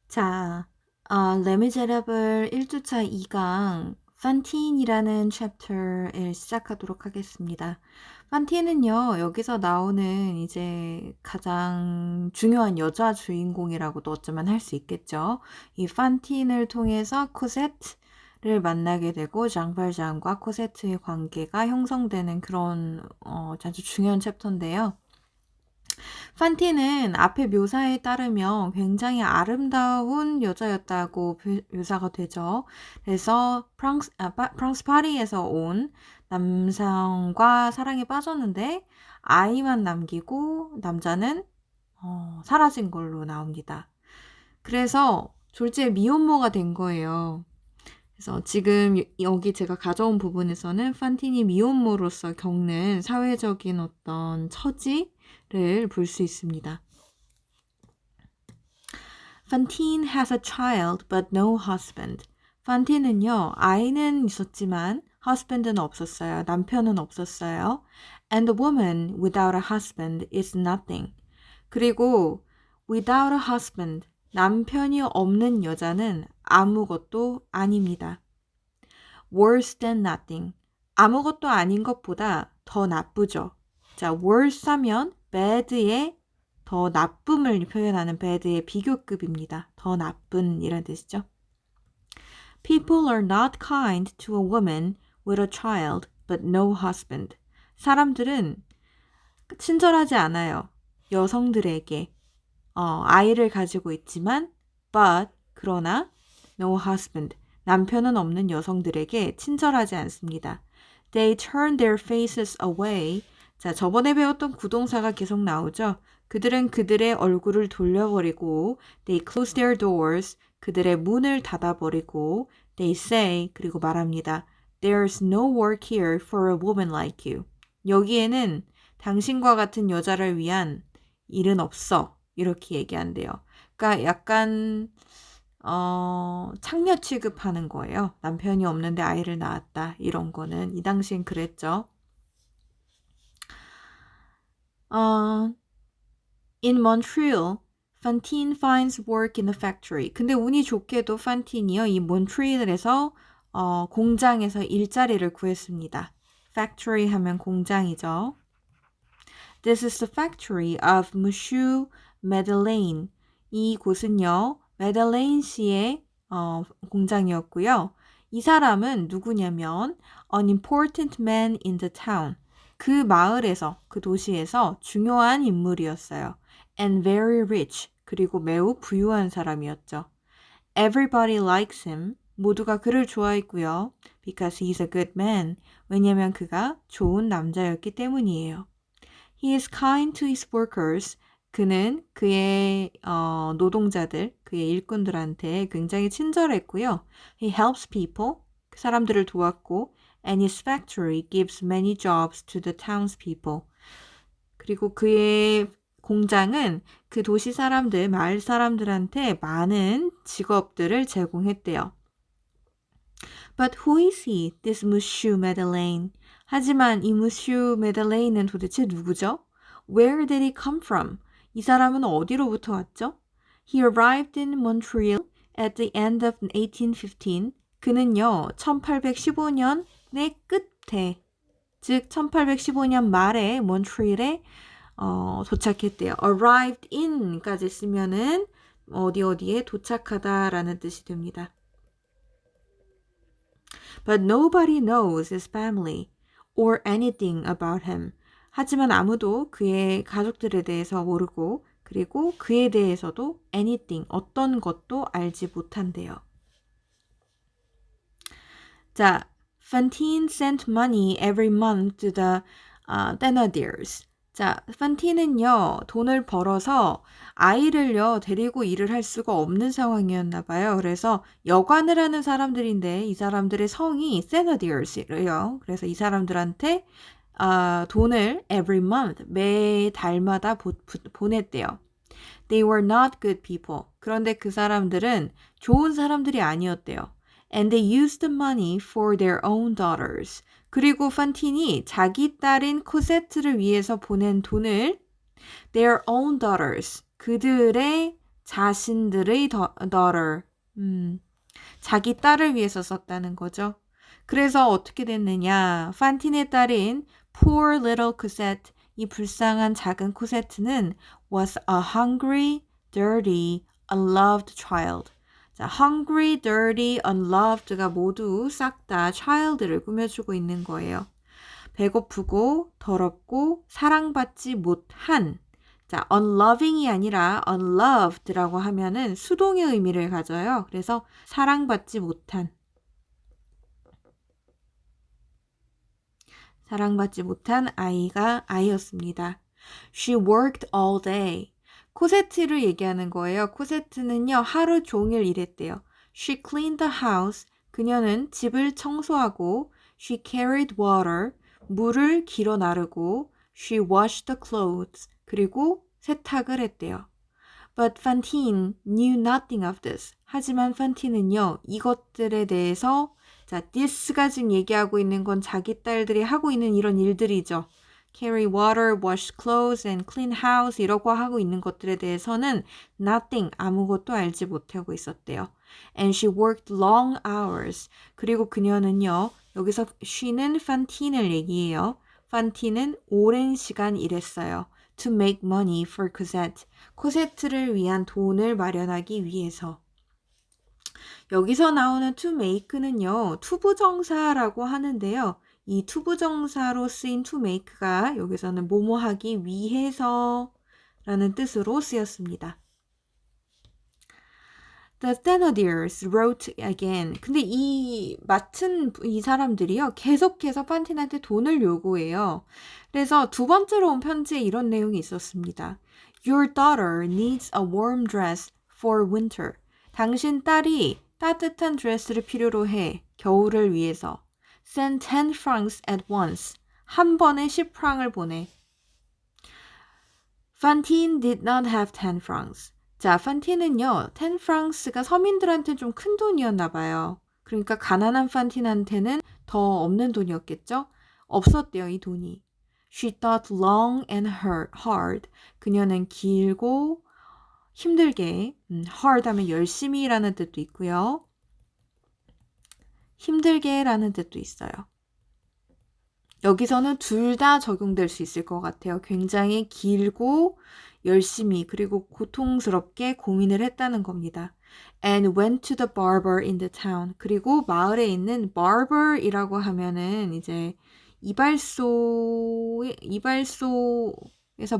자, 레미제라블 1주차 2강 판틴이라는 챕터를 시작하도록 하겠습니다. 판틴은요, 여기서 나오는 이제 가장 중요한 여자 주인공이라고도 어쩌면 할 수 있겠죠. 이 판틴을 통해서 코세트를 만나게 되고 장발장과 코세트의 관계가 형성되는 그런 아주 중요한 챕터인데요. 판티는 앞의 묘사에 따르면 굉장히 아름다운 여자였다고 묘사가 되죠. 그래서 프랑스 파리에서 온 남성과 사랑에 빠졌는데 아이만 남기고 남자는 사라진 걸로 나옵니다. 그래서 졸지에 미혼모가 된 거예요. 그래서 지금 여기 제가 가져온 부분에서는 판틴이 미혼모로서 겪는 사회적인 어떤 처지를 볼 수 있습니다. Fantine has a child but no husband. 판틴은요, 아이는 있었지만 husband는 없었어요. 남편은 없었어요. And a woman without a husband is nothing. 그리고 without a husband, 남편이 없는 여자는 아무것도 아닙니다. Worse than nothing. 아무것도 아닌 것보다 더 나쁘죠. 자, worse 하면 bad의 더 나쁨을 표현하는 bad의 비교급입니다. 더 나쁜 이란 뜻이죠. People are not kind to a woman with a child but no husband. 사람들은 친절하지 않아요. 여성들에게 아이를 가지고 있지만 but 그러나 no husband. 남편은 없는 여성들에게 친절하지 않습니다. They turn their faces away. 자, 저번에 배웠던 구동사가 계속 나오죠. 그들은 그들의 얼굴을 돌려버리고 They close their doors. 그들의 문을 닫아버리고 They say, 그리고 말합니다. There's no work here for a woman like you. 여기에는 당신과 같은 여자를 위한 일은 없어. 이렇게 얘기한대요. 그러니까 약간 창녀 취급하는 거예요. 남편이 없는데 아이를 낳았다. 이런 거는 이 당시엔 그랬죠. In Montreal, Fantine finds work in a factory. 근데 운이 좋게도 판틴이요. 이 몬트리올에서 공장에서 일자리를 구했습니다. Factory 하면 공장이죠. This is the factory of Monsieur Madeleine. 이 곳은요. 메들레인 씨의 공장이었고요. 이 사람은 누구냐면 an important man in the town. 그 마을에서, 그 도시에서 중요한 인물이었어요. And very rich. 그리고 매우 부유한 사람이었죠. Everybody likes him. 모두가 그를 좋아했고요. Because he's a good man. 왜냐면 그가 좋은 남자였기 때문이에요. He is kind to his workers. 그는 그의 노동자들, 그의 일꾼들한테 굉장히 친절했고요. He helps people, 그 사람들을 도왔고 and his factory gives many jobs to the townspeople. 그리고 그의 공장은 그 도시 사람들, 마을 사람들한테 많은 직업들을 제공했대요. But who is he, this Monsieur Madeleine? 하지만 이 Monsieur Madeleine은 도대체 누구죠? Where did he come from? 이 사람은 어디로부터 왔죠? He arrived in Montreal at the end of 1815. 그는요, 1815년의 끝에, 즉 1815년 말에 몬트리올에 도착했대요. arrived in까지 쓰면은 어디에 도착하다라는 뜻이 됩니다. But nobody knows his family or anything about him. 하지만 아무도 그의 가족들에 대해서 모르고 그리고 그에 대해서도 anything, 어떤 것도 알지 못한대요. 자, Fantine sent money every month to the Thénardiers. 자, 판틴은요, 돈을 벌어서 아이를요, 데리고 일을 할 수가 없는 상황이었나 봐요. 그래서 여관을 하는 사람들인데 이 사람들의 성이 세너디얼스래요. 그래서 이 사람들한테 돈을 every month, 매 달마다 보냈대요. They were not good people. 그런데 그 사람들은 좋은 사람들이 아니었대요. And they used the money for their own daughters. 그리고 판틴이 자기 딸인 코세트를 위해서 보낸 돈을 their own daughters, 그들의 자신들의 daughter. 자기 딸을 위해서 썼다는 거죠. 그래서 어떻게 됐느냐. 판틴의 딸인 poor little Cosette, 이 불쌍한 작은 코세트는 was a hungry, dirty, unloved child. 자, hungry, dirty, unloved가 모두 싹 다 child를 꾸며주고 있는 거예요. 배고프고 더럽고 사랑받지 못한. 자, unloving이 아니라 unloved라고 하면은 수동의 의미를 가져요. 그래서 사랑받지 못한. 사랑받지 못한 아이였습니다. She worked all day. 코세트를 얘기하는 거예요. 코세트는요, 하루 종일 일했대요. She cleaned the house. 그녀는 집을 청소하고 she carried water. 물을 길어 나르고 she washed the clothes. 그리고 세탁을 했대요. But Fantine knew nothing of this. 하지만 판틴은요, 이것들에 대해서 자, this가 지금 얘기하고 있는 건 자기 딸들이 하고 있는 이런 일들이죠. Carry water, wash clothes, and clean house 이러고 하고 있는 것들에 대해서는 nothing, 아무것도 알지 못하고 있었대요. And she worked long hours. 그리고 그녀는요, 여기서 she는 판틴을 얘기해요. 판틴은 오랜 시간 일했어요. To make money for Cosette. 코세트를 위한 돈을 마련하기 위해서. 여기서 나오는 to make는요, 투부정사라고 하는데요. 이 투부정사로 쓰인 to make가 여기서는 뭐뭐 하기 위해서 라는 뜻으로 쓰였습니다. The Thénardiers wrote again. 근데 맡은 이 사람들이요, 계속해서 판틴한테 돈을 요구해요. 그래서 두 번째로 온 편지에 이런 내용이 있었습니다. Your daughter needs a warm dress for winter. 당신 딸이 따뜻한 드레스를 필요로 해. 겨울을 위해서. Send 10 francs at once. 한 번에 10프랑을 보내. Fantine did not have 10 francs. 자, 판틴은요, 10 francs가 서민들한테 좀 큰 돈이었나 봐요. 그러니까 가난한 판틴한테는 더 없는 돈이었겠죠? 없었대요, 이 돈이. She thought long and hard. 그녀는 길고 힘들게, hard 하면 열심히라는 뜻도 있고요. 힘들게라는 뜻도 있어요. 여기서는 둘 다 적용될 수 있을 것 같아요. 굉장히 길고 열심히 그리고 고통스럽게 고민을 했다는 겁니다. And went to the barber in the town. 그리고 마을에 있는 barber이라고 하면은 이제 이발소에서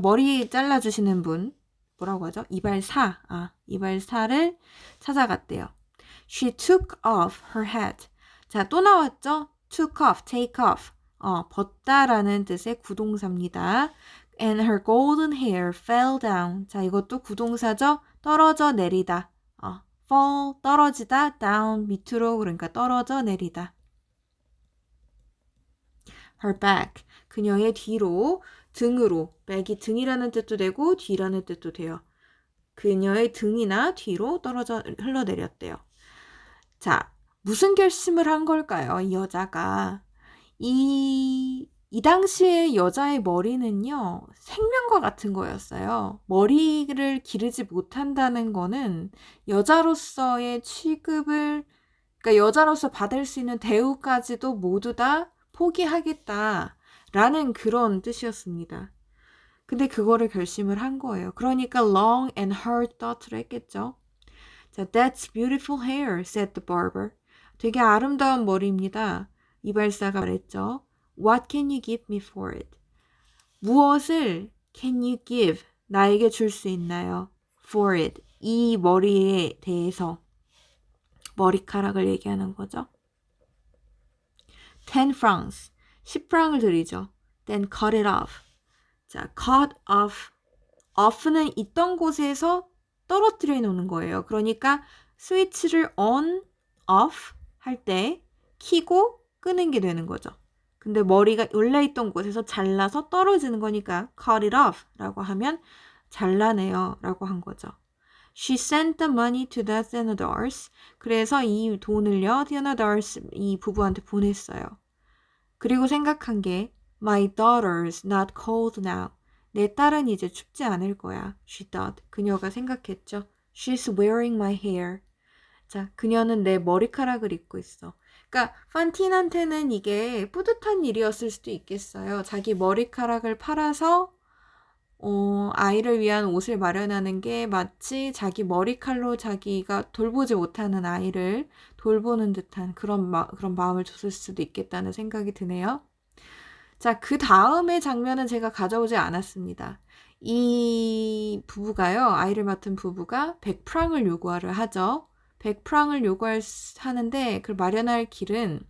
머리 잘라주시는 분, 뭐라고 하죠? 이발사를 찾아갔대요. She took off her hat. 자, 또 나왔죠? took off, take off. 벗다라는 뜻의 구동사입니다. And her golden hair fell down. 자, 이것도 구동사죠? 떨어져 내리다. fall, 떨어지다, down, 밑으로, 그러니까 떨어져 내리다. Her back, 그녀의 뒤로, 등으로, back이 등이라는 뜻도 되고 뒤라는 뜻도 돼요. 그녀의 등이나 뒤로 떨어져 흘러내렸대요. 자, 무슨 결심을 한 걸까요? 이 여자가. 이 당시에 여자의 머리는요, 생명과 같은 거였어요. 머리를 기르지 못한다는 거는 여자로서의 취급을, 그러니까 여자로서 받을 수 있는 대우까지도 모두 다 포기하겠다라는 그런 뜻이었습니다. 근데 그거를 결심을 한 거예요. 그러니까 long and hard thought를 했겠죠. 자, that's beautiful hair, said the barber. 되게 아름다운 머리입니다. 이발사가 말했죠. What can you give me for it? 무엇을 can you give? 나에게 줄 수 있나요? For it. 이 머리에 대해서. 머리카락을 얘기하는 거죠. 10 francs. 10프랑을 드리죠. Then cut it off. 자, cut off. off는 있던 곳에서 떨어뜨려 놓는 거예요. 그러니까 스위치를 on, off 할 때 키고 끄는 게 되는 거죠. 근데 머리가 원래 있던 곳에서 잘라서 떨어지는 거니까 cut it off 라고 하면 잘라내요 라고 한 거죠. She sent the money to the Thénardiers. 그래서 이 돈을요, Thénardiers 이 부부한테 보냈어요. 그리고 생각한 게 My daughter's not cold now. 내 딸은 이제 춥지 않을 거야. She thought. 그녀가 생각했죠. She's wearing my hair. 자, 그녀는 내 머리카락을 입고 있어. 그러니까 판틴한테는 이게 뿌듯한 일이었을 수도 있겠어요. 자기 머리카락을 팔아서 아이를 위한 옷을 마련하는 게 마치 자기 머리칼로 자기가 돌보지 못하는 아이를 돌보는 듯한 그런 마음을 줬을 수도 있겠다는 생각이 드네요. 자, 그 다음의 장면은 제가 가져오지 않았습니다. 이 부부가요, 아이를 맡은 부부가 100프랑을 요구를 하죠. 100프랑을 하는데 그걸 마련할 길은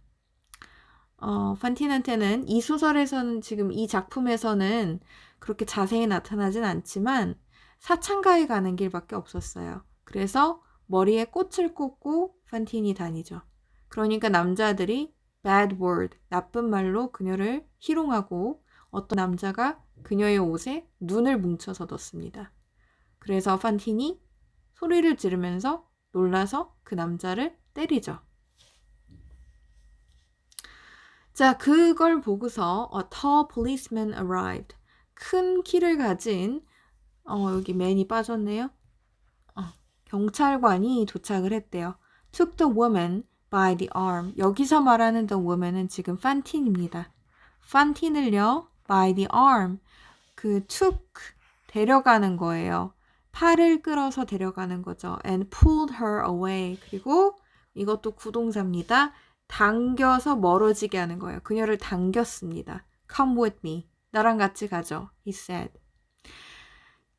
판틴한테는 이 소설에서는 지금 이 작품에서는 그렇게 자세히 나타나진 않지만 사창가에 가는 길밖에 없었어요. 그래서 머리에 꽃을 꽂고 판틴이 다니죠. 그러니까 남자들이 bad word, 나쁜 말로 그녀를 희롱하고 어떤 남자가 그녀의 옷에 눈을 뭉쳐서 넣습니다. 그래서 판틴이 소리를 지르면서 놀라서 그 남자를 때리죠. 자, 그걸 보고서 a tall policeman arrived. 큰 키를 가진 여기 man이 빠졌네요. 경찰관이 도착을 했대요. took the woman by the arm. 여기서 말하는 the woman은 지금 판틴입니다. 판틴을요 by the arm. 그 took 데려가는 거예요. 팔을 끌어서 데려가는 거죠. and pulled her away. 그리고 이것도 구동사입니다. 당겨서 멀어지게 하는 거예요. 그녀를 당겼습니다. Come with me. 나랑 같이 가죠. He said.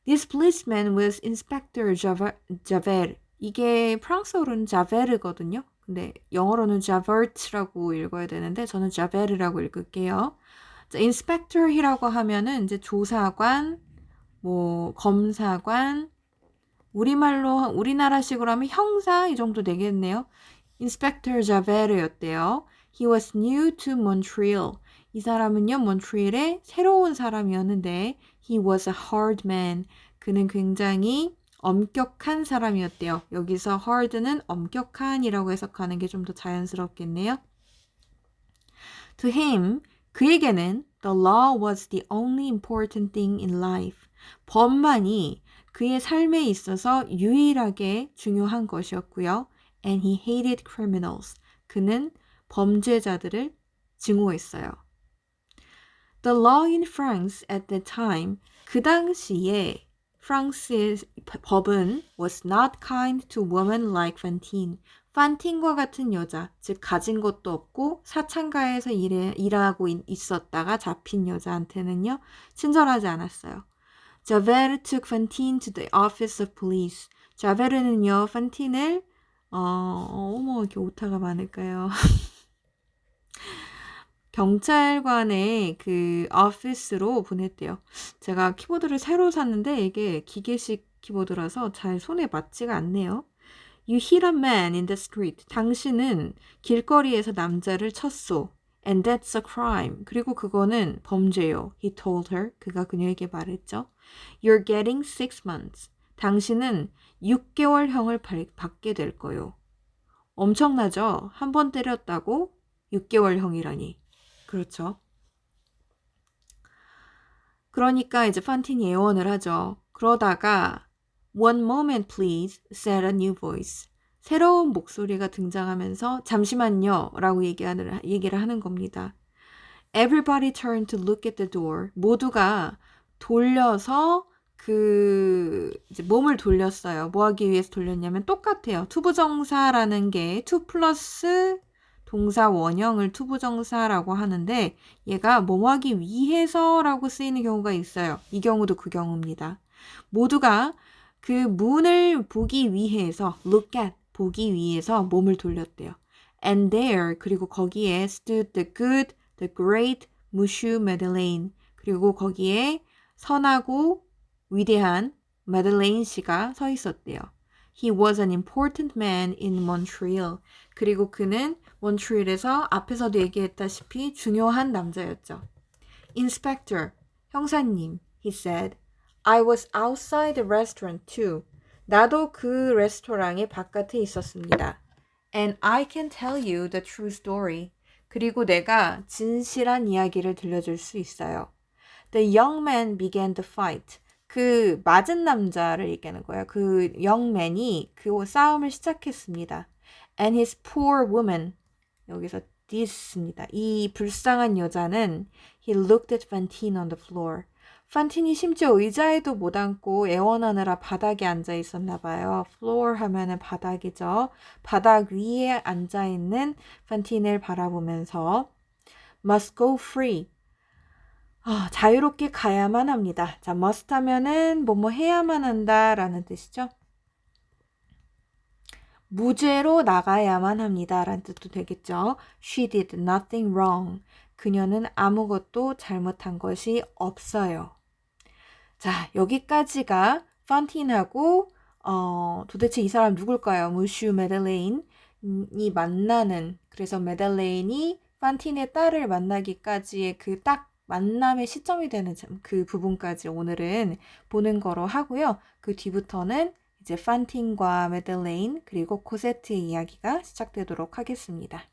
This policeman was Inspector Javert. 이게 프랑스어로는 자베르거든요. 근데 영어로는 자버트라고 읽어야 되는데 저는 자베르라고 읽을게요. 인스펙터이라고 하면은 이제 조사관, 뭐 검사관, 우리나라식으로 하면 형사 이 정도 되겠네요. 인스펙터 자베르였대요. He was new to Montreal. 이 사람은요, 몬트리올의 새로운 사람이었는데 he was a hard man. 그는 굉장히 엄격한 사람이었대요. 여기서 hard는 엄격한이라고 해석하는 게 좀 더 자연스럽겠네요. To him, 그에게는 the law was the only important thing in life. 법만이 그의 삶에 있어서 유일하게 중요한 것이었고요. And he hated criminals. 그는 범죄자들을 증오했어요. The law in France at the time, 그 당시에 프랑스의 법은 was not kind to women like Fantine. 판틴과 같은 여자, 즉 가진 것도 없고 사창가에서 일하고 있었다가 잡힌 여자한테는요, 친절하지 않았어요. Javert took Fantine to the office of police. 자베르는요, 판틴을 어머 이렇게 오타가 많을까요? 경찰관의 그 오피스로 보냈대요. 제가 키보드를 새로 샀는데 이게 기계식 키보드라서 잘 손에 맞지가 않네요. You hit a man in the street. 당신은 길거리에서 남자를 쳤소. And that's a crime. 그리고 그거는 범죄요. He told her. 그가 그녀에게 말했죠. You're getting 6 months. 당신은 6개월형을 받게 될 거요. 엄청나죠? 한 번 때렸다고 6개월형이라니. 그렇죠. 그러니까 이제 판틴이 애원을 하죠. 그러다가 One moment please, said a new voice. 새로운 목소리가 등장하면서 잠시만요 라고 얘기를 하는 겁니다. Everybody turned to look at the door. 모두가 돌려서 이제 몸을 돌렸어요. 뭐 하기 위해서 돌렸냐면 똑같아요. 투부정사라는 게 to 플러스 동사 원형을 투부정사라고 하는데 얘가 뭐 하기 위해서라고 쓰이는 경우가 있어요. 이 경우도 그 경우입니다. 모두가 그 문을 보기 위해서 look at, 보기 위해서 몸을 돌렸대요. And there, 그리고 거기에 stood the good, the great Monsieur Madeleine. 그리고 거기에 선하고 위대한 마들레인 씨가 서 있었대요. He was an important man in Montreal. 그리고 그는 몬트리올에서 앞에서도 얘기했다시피 중요한 남자였죠. Inspector, 형사님, he said. I was outside the restaurant too. 나도 그 레스토랑의 바깥에 있었습니다. And I can tell you the true story. 그리고 내가 진실한 이야기를 들려줄 수 있어요. The young man began to fight. 그 맞은 남자를 얘기하는 거예요. 그 young man이 그 싸움을 시작했습니다. And his poor woman. 여기서 this입니다. 이 불쌍한 여자는 he looked at Fantine on the floor. 판틴이 심지어 의자에도 못 앉고 애원하느라 바닥에 앉아 있었나 봐요. floor 하면은 바닥이죠. 바닥 위에 앉아 있는 판틴을 바라보면서 must go free. 자유롭게 가야만 합니다. 자, must 하면은 뭐뭐 해야만 한다라는 뜻이죠. 무죄로 나가야만 합니다라는 뜻도 되겠죠. She did nothing wrong. 그녀는 아무것도 잘못한 것이 없어요. 자, 여기까지가 판틴하고 도대체 이 사람 누굴까요? 무슈 메들레인이 만나는, 그래서 메들레인이 판틴의 딸을 만나기까지의 그 딱 만남의 시점이 되는 그 부분까지 오늘은 보는 거로 하고요. 그 뒤부터는 이제 판틴과 메들레인 그리고 코세트의 이야기가 시작되도록 하겠습니다.